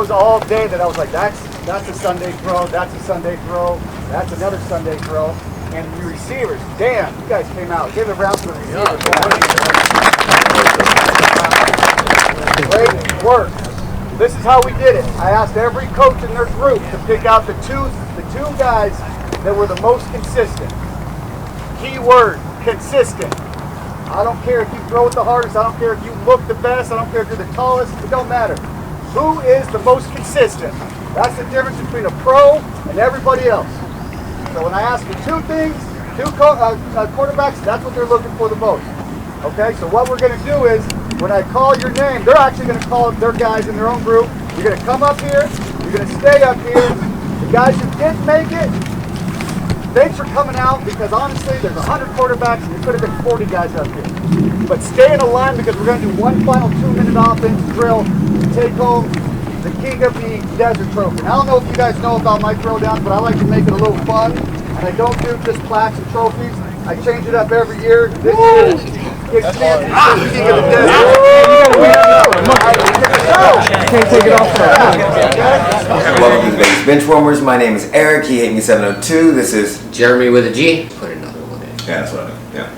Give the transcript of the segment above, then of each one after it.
throws all day that I was like, that's a Sunday throw, that's a Sunday throw, that's another Sunday throw. And your receivers, damn, you guys came out. Give it a round to the receivers. Great work. This is how we did it. I asked every coach in their group to pick out the two guys that were the most consistent. Key word, consistent. I don't care if you throw it the hardest. I don't care if you look the best. I don't care if you're the tallest. It don't matter. Who is the most consistent? That's the difference between a pro and everybody else. So when I ask for two things, quarterbacks, that's what they're looking for the most. Okay, so what we're going to do is, when I call your name, they're actually going to call up their guys in their own group. You're going to come up here. You're going to stay up here. The guys who didn't make it, thanks for coming out, because honestly, there's 100 quarterbacks and you could have been 40 guys up here. But stay in a line, because we're going to do one final 2-minute offense drill to take home the King of the Desert Trophy. And I don't know if you guys know about my throwdowns, but I like to make it a little fun. And I don't do just plaques and trophies. I change it up every year. This year, it's the King of the Desert. Can't take it off. Welcome to the Vegas Benchwarmers. My name is Eric. He hate me 702. This is Jeremy with a G. Put another one in. Yeah, that's what I do. Yeah.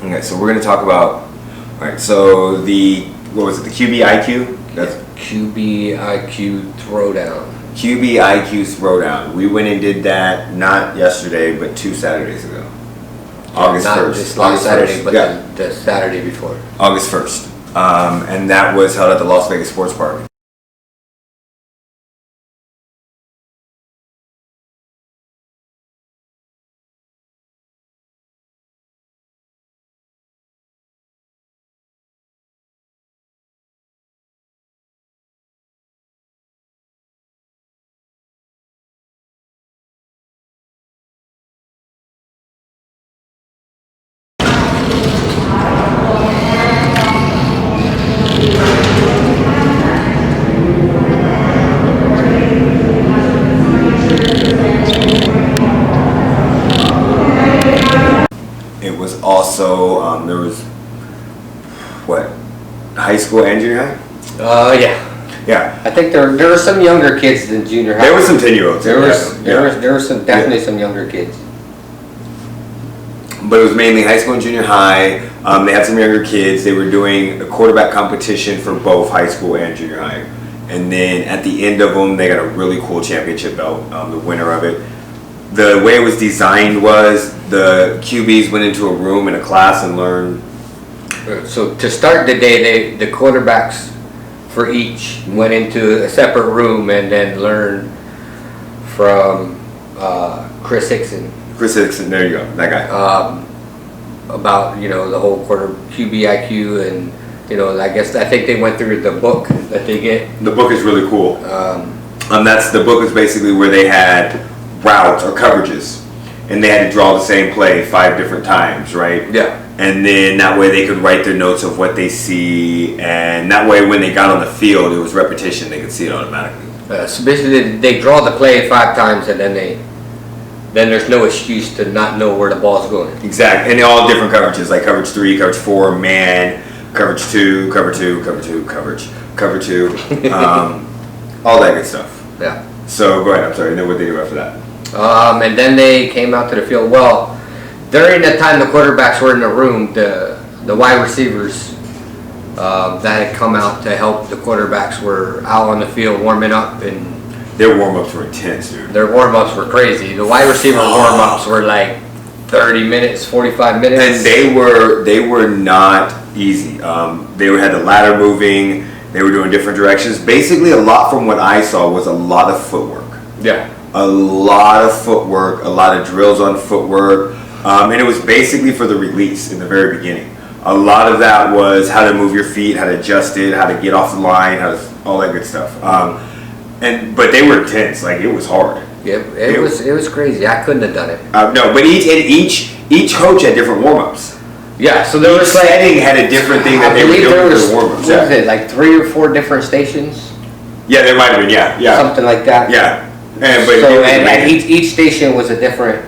Okay, so we're gonna talk about. All right. So the QB IQ. That's QB IQ Throwdown. QB IQ Throwdown. We went and did that not yesterday, but 2 Saturdays ago. August 1st. Not this last Saturday, but the Saturday before. August 1st. And that was held at the Las Vegas Sports Park. Also, there was high school and junior high? Yeah. Yeah. I think there were some younger kids than junior high. There were some 10-year-olds. There were some some younger kids. But it was mainly high school and junior high. They had some younger kids. They were doing a quarterback competition for both high school and junior high. And then at the end of them, they got a really cool championship belt. The winner of it. The way it was designed was the QBs went into a room in a class and learned. So to start the day, the quarterbacks for each went into a separate room and then learned from Chris Hickson. Chris Hickson, there you go, that guy. About the whole QB IQ, and I think they went through the book that they get. The book is really cool. The book is basically where they had routes or coverages, and they had to draw the same play 5 different times, right? Yeah. And then that way they could write their notes of what they see, and that way when they got on the field, it was repetition. They could see it automatically. So basically, they draw the play 5 times, and then there's no excuse to not know where the ball's going. Exactly, and they're all different coverages, like coverage 3, coverage 4, man, coverage 2, cover 2, cover 2, cover 2, all that good stuff. Yeah. So go ahead. I'm sorry. And then what they do after that? And then they came out to the field. Well, during the time the quarterbacks were in the room, the wide receivers that had come out to help the quarterbacks were out on the field warming up, and their warm-ups were intense, dude. Their warm-ups were crazy. The wide receiver warm-ups were like 30 minutes, 45 minutes. And they were not easy. They had the ladder moving. They were doing different directions. Basically, a lot from what I saw was a lot of footwork. Yeah. A lot of footwork, a lot of drills on footwork. And it was basically for the release in the very beginning. A lot of that was how to move your feet, how to adjust it, how to get off the line, all that good stuff. But they were intense. Like, it was hard. Yeah, it was crazy. I couldn't have done it. No, but each coach had different warm-ups. Yeah, so there was setting had a different thing that they were doing for the warm-ups. What was it, like 3 or 4 different stations? Yeah, there might have been. Yeah. Something like that. Yeah. And each station was a different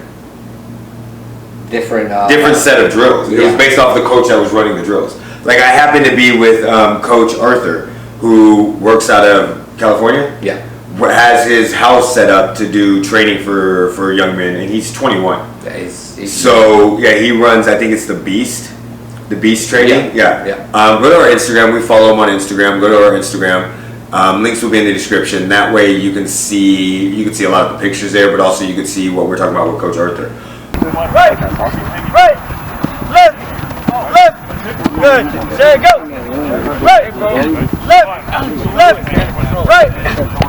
set of drills. It was based off the coach that was running the drills. Like, I happened to be with Coach Arthur, who works out of California. Yeah. Has his house set up to do training for young men, and he's 21. Yeah, he's So yeah, he runs. I think it's the Beast Training. Yeah. Go to our Instagram. We follow him on Instagram. Go to our Instagram. Links will be in the description. That way you can see a lot of the pictures there, but also you can see what we're talking about with Coach Arthur. Right, left, good. Say go. Right, left,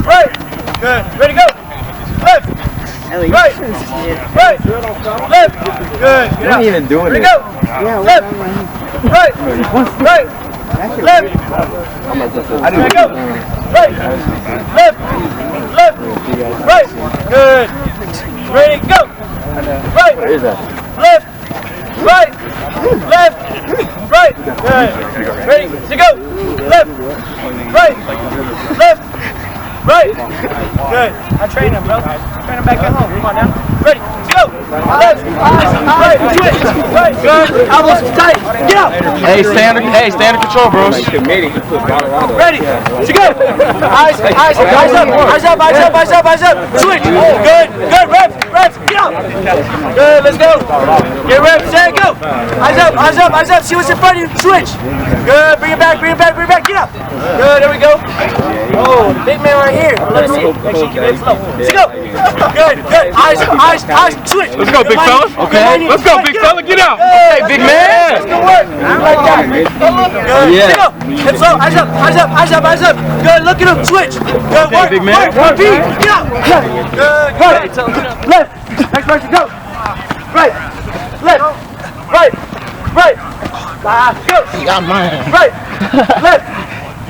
right, good. Ready, go. Left, right, left, good. Get out. Even doing Ready, it. go. Left, right, left. Ready, go. Right, left, right, good. Ready, go. Right, left, right, good. Ready, to go. Left, right, good. I train him, bro. Train him back at home. Come on now. Ready, to go. Left, right, switch. Right, good. Elbows tight. Get out. Hey, standard control, bros. Ready, to go. Eyes up. Switch. Good. Reps. Get out. Good, let's go. Get reps, set, go. Eyes up. See what's in front of you. Switch. Good, bring it back. Get out. Good, there we go. Oh, the big man right here. Let's see. Make sure you keep it slow. Let's go. Good. Eyes. Switch. Let's go, big fella. Okay. Let's go, big fella. Get out. Hey, big man. Let's go work. Like that. Good. Yeah. Go. Hips low. Eyes up. Good. Look at him. Switch. Good work. big man. Work. Get out. Good. Left. Next person. Go. Right. Left. Right. Go. You got mine. Right.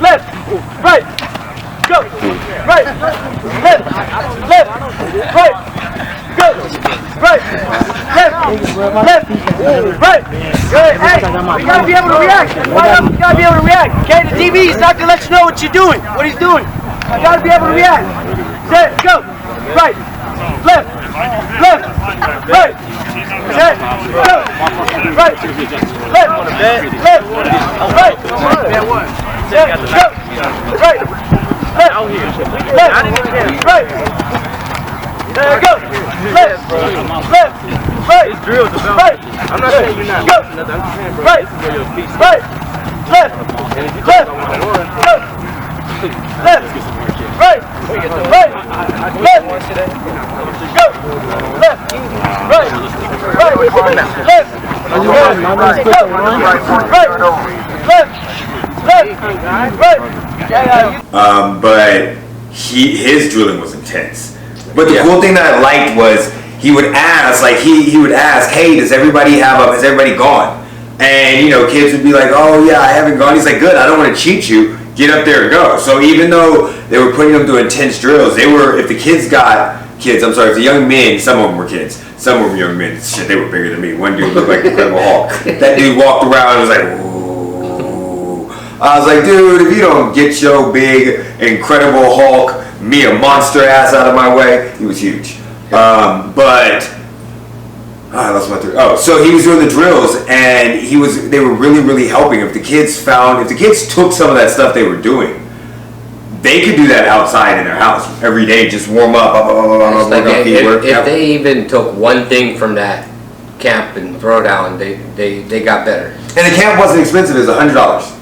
Left. Right. Go. Right. Left. Right. Go. Right. Left. Right. Good. Hey, you gotta be able to react. You gotta be able to react. Okay, the DB is not gonna let you know what you're doing, what he's doing. You gotta be able to react. Set. Go. Right. Left. Right. Set. Go. Right. Left. Right. Set. Go. Right. Left. Right. There you go. Left. Right. It's drilled the belt. Right. I'm not saying you're not. Go. Right. Right. Left. Go. Left. Right. Left. Go. Left. Right. Left. But his drilling was intense. But the cool thing that I liked was he would ask, hey, has everybody gone? And kids would be like, oh yeah, I haven't gone. He's like, good, I don't want to cheat you. Get up there and go. So even though they were putting them through intense drills, if the young men, some of them were kids, some of them young men, shit, they were bigger than me. One dude looked like Incredible Hulk. That dude walked around and was like, whoa. I was like, dude, if you don't get your big Incredible Hulk, me a monster ass out of my way. He was huge. I lost my thread. Oh, so he was doing the drills, and they were really, really helping. If the kids took some of that stuff they were doing, they could do that outside in their house every day, just warm up, if they even took one thing from that camp and throwdown, they got better. And the camp wasn't expensive; it was $100.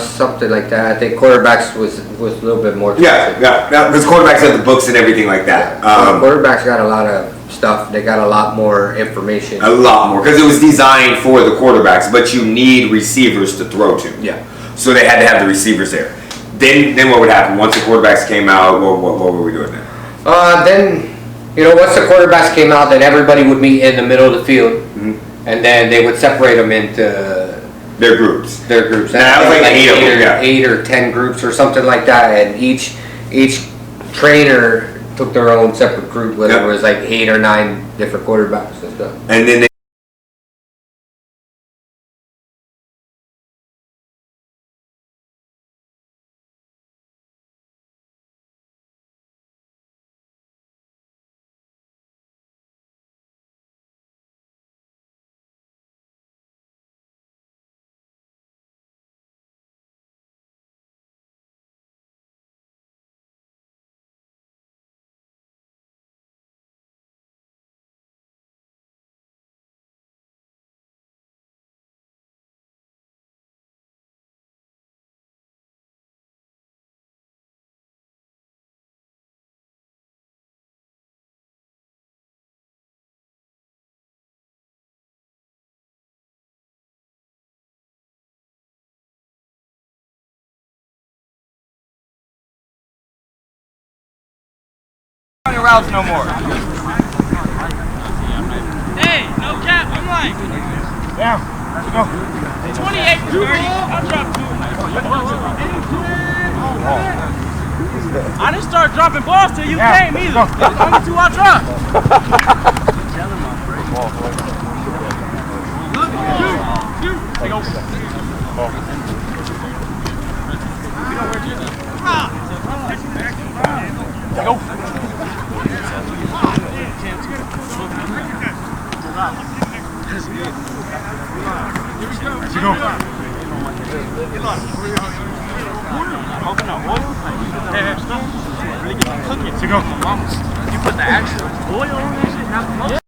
Something like that. I think quarterbacks was a little bit more expensive. Yeah. Because quarterbacks have the books and everything like that. Quarterbacks got a lot of stuff. They got a lot more information. A lot more, because it was designed for the quarterbacks, but you need receivers to throw to. Yeah. So they had to have the receivers there. Then what would happen once the quarterbacks came out? What were we doing then? Then once the quarterbacks came out, then everybody would meet in the middle of the field, and then they would separate them into their groups. And that was like 8 or 10 groups or something like that, and each trainer took their own separate group, whether it was like 8 or 9 different quarterbacks and stuff. And then crowds no more. Hey, no cap, I'm like Down. Go. 28 for 30. I'll drop 2. I didn't start dropping balls till you came either. Only 2 I dropped. You put the actual oil on that shit, not the motor.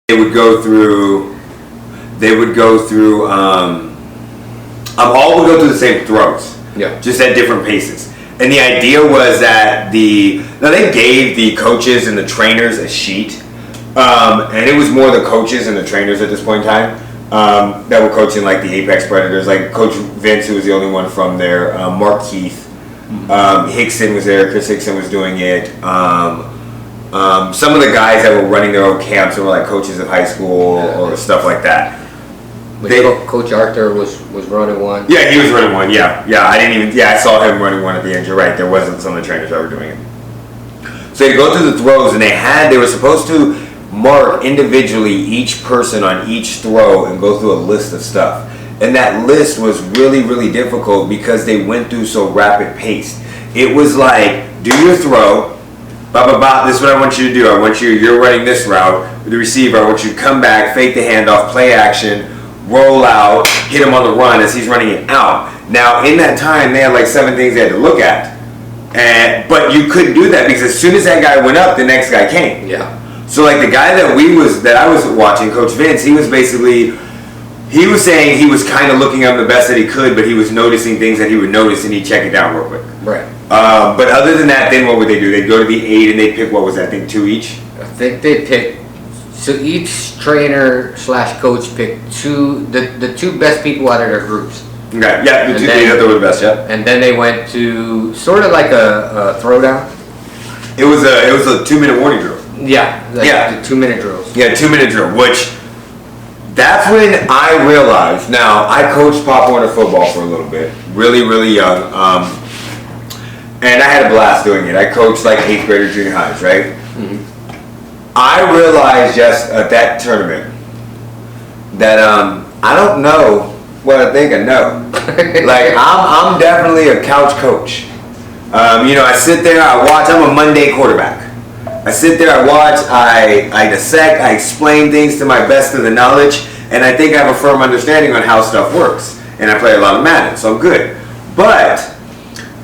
They would go through. All would go through the same throws. Yeah. Just at different paces. And the idea was that they gave the coaches and the trainers a sheet, and it was more the coaches and the trainers at this point in time that were coaching like the Apex Predators, like Coach Vince, who was the only one from there, Mark Keith, Hickson was there, Chris Hickson was doing it. Some of the guys that were running their own camps were like coaches of high school or stuff like that. Coach Arthur was running one. Yeah, he was running one. Yeah. I saw him running one at the end. You're right. There wasn't some of the trainers that were doing it. So they go through the throws, and they were supposed to mark individually each person on each throw and go through a list of stuff. And that list was really, really difficult because they went through so rapid paced. It was like, do your throw, blah, blah, blah. This is what I want you to do. You're running this route with the receiver. I want you to come back, fake the handoff, play action, roll out, hit him on the run as he's running it out. Now, in that time, they had like 7 things they had to look at. But you couldn't do that because as soon as that guy went up, the next guy came. Yeah. So like the guy that I was watching, Coach Vince, he was saying he was kind of looking up the best that he could, but he was noticing things that he would notice and he'd check it down real quick. Right. But other than that, then what would they do? They'd go to the 8 and they'd pick, what was that, I think 2 each? I think they picked, so each trainer / coach picked the 2 best people out of their groups. Okay, yeah, the 2 that were the best, yeah. And then they went to sort of like a throwdown. It was a 2-minute warning drill. Yeah, the 2-minute drills. Yeah, 2-minute drill, which that's when I realized. Now I coached Pop Warner football for a little bit, really, really young, and I had a blast doing it. I coached like 8th grader junior highs, right? Mm-hmm. I realized just at that tournament that I don't know what I think I know. Like I'm definitely a couch coach. I sit there, I watch. I'm a Monday quarterback. I sit there, I watch, I dissect, I explain things to my best of the knowledge, and I think I have a firm understanding on how stuff works. And I play a lot of Madden, so I'm good. But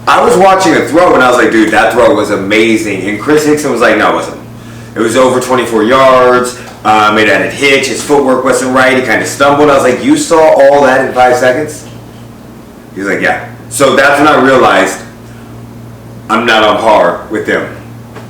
I was watching a throw, and I was like, dude, that throw was amazing. And Chris Hickson was like, no, it wasn't. It was over 24 yards. It had a hitch. His footwork wasn't right. He kind of stumbled. I was like, you saw all that in 5 seconds? He's like, yeah. So that's when I realized I'm not on par with them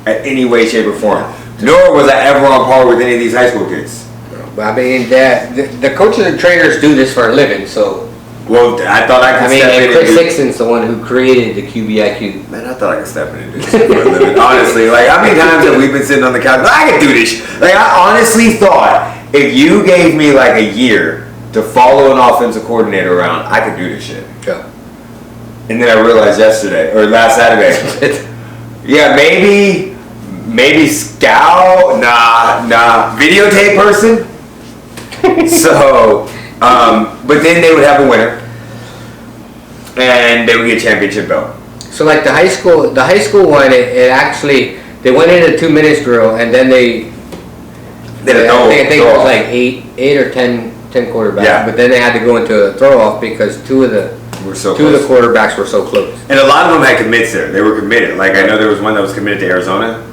at any way, shape, or form. Nor was I ever on par with any of these high school kids. But I mean, the coaches and trainers do this for a living, so. Well, I thought I could step in and Chris Hickson's the one who created the QBIQ. Man, I thought I could step in and do this for a living. Honestly, like how many times have we been sitting on the couch? I can do this. Like I honestly thought if you gave me like a year to follow an offensive coordinator around, I could do this shit. Yeah. And then I realized last Saturday, yeah, maybe scout, nah, videotape person. So, but then they would have a winner, and they would get a championship belt. So like the high school one, it actually, they went in a 2 minutes drill, and then I think it was like 8 or 10 quarterbacks. Yeah. But then they had to go into a throw off because two of the quarterbacks were so close. And a lot of them had commits there. They were committed. Like I know there was one that was committed to Arizona.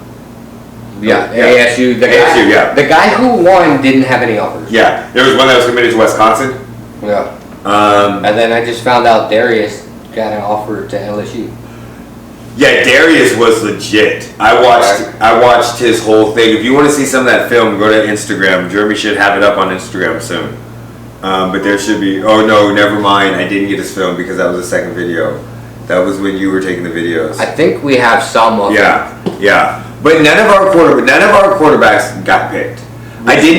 Yeah, yeah. ASU. ASU, yeah. The guy who won didn't have any offers. Yeah, there was one that was committed to Wisconsin. Yeah. And then I just found out Darius got an offer to LSU. Yeah, Darius was legit. I watched his whole thing. If you want to see some of that film, go to Instagram. Geremy should have it up on Instagram soon. But there should be. Oh no, never mind. I didn't get his film because that was the second video. That was when you were taking the videos. I think we have some of them. Yeah. But none of our quarterbacks got picked.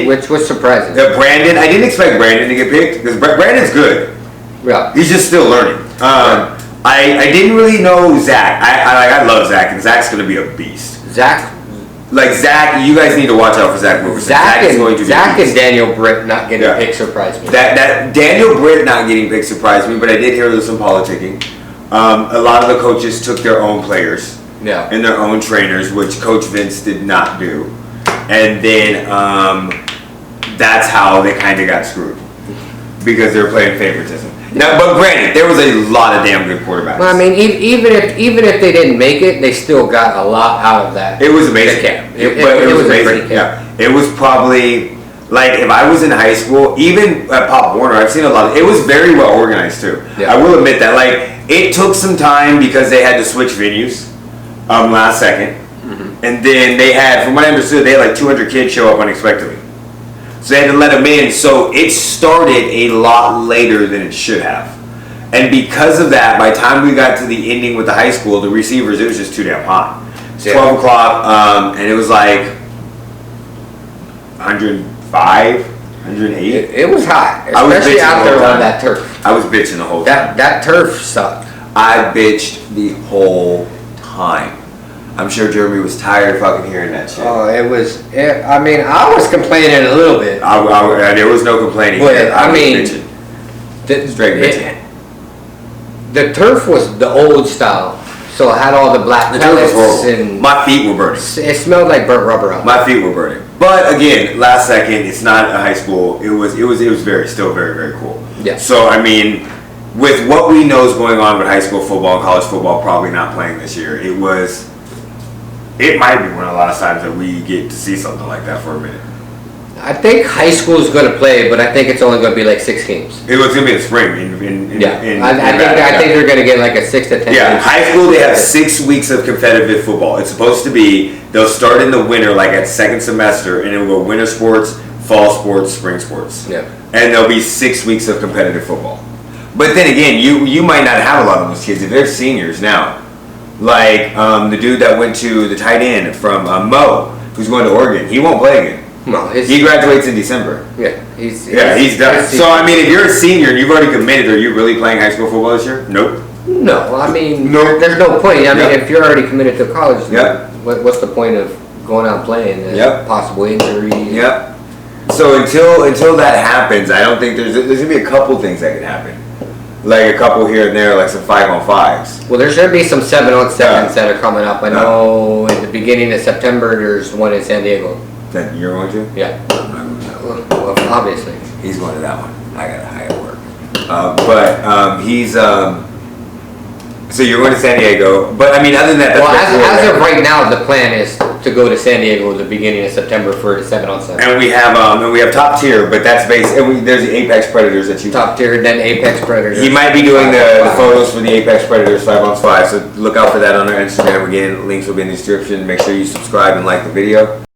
Which was surprising. Brandon, I didn't expect Brandon to get picked because Brandon's good. Yeah. He's just still learning. I didn't really know Zach. I love Zach, and Zach's going to be a beast. Zach, you guys need to watch out for Zach Wilkerson. Zach and Daniel Britt not getting picked surprised me. That Daniel Britt not getting picked surprised me, but I did hear there was some politicking. A lot of the coaches took their own players. Yeah. And their own trainers, which Coach Vince did not do. And then that's how they kind of got screwed. Because they were playing favoritism. Now, but granted, there was a lot of damn good quarterbacks. Well, I mean, even if they didn't make it, they still got a lot out of that. It was amazing. It was amazing. Yeah. It was probably, like, if I was in high school, even at Pop Warner, I've seen a lot of, it was very well organized too. Yeah. I will admit that. Like, it took some time because they had to switch venues. Last second, and then they had, from what I understood, they had like 200 kids show up unexpectedly, so they had to let them in. So it started a lot later than it should have, and because of that, by the time we got to the ending with the high school, the receivers, it was just too damn hot. It's 12 o'clock, and it was like 105, 108. It was hot, especially out there on that turf. I was bitching the whole time. That turf sucked. I bitched the whole time. I'm sure Geremy was tired of fucking hearing that shit. Oh, I was complaining a little bit. There was no complaining. But, I was bitching. The turf was the old style. So it had all the black The turf was pellets horrible. and My feet were burning. it smelled like burnt rubber out. My feet were burning. But again, last second, it's not a high school. It was still very, very cool. Yeah. So I mean, with what we know is going on with high school football and college football probably not playing this year, it might be one of the last times that we get to see something like that for a minute. I think high school is going to play, but I think it's only going to be like 6 games. It was gonna be in spring. I think they're going to get like a 6 to 10. Yeah, games. high school they have 6 weeks of competitive football. It's supposed to be they'll start in the winter, like at second semester, and it will go winter sports, fall sports, spring sports. Yeah. And there'll be 6 weeks of competitive football. But then again, you might not have a lot of those kids if they're seniors now. Like the dude that went to the tight end from Mo, who's going to Oregon, he won't play again. No, He graduates in December. he's done. So I mean, if you're a senior and you've already committed, are you really playing high school football this year? Nope. No, I mean, No. there's no point. I mean, Yep. if you're already committed to college, Yep. what's the point of going out and playing? Yep. Possible injury. Yep. So until that happens, I don't think there's gonna be a couple things that can happen, like a couple here and there, like some 5-on-5s. Well, there's going to be some 7-on-7s Yeah. that are coming up. I know in the beginning of September, there's one in San Diego. That you're going to? Yeah. Well, obviously. He's going to that one. I got high at work. He's so you're going to San Diego, but I mean, other than that, that's Well, before as of that. right now, the plan is to go to San Diego at the beginning of September for a 7-on-7. And we have top tier, but that's based. And there's the Apex Predators that you. Top tier, then Apex Predators. He might be doing the photos for the Apex Predators 5-on-5, so look out for that on our Instagram. Again, links will be in the description. Make sure you subscribe and like the video.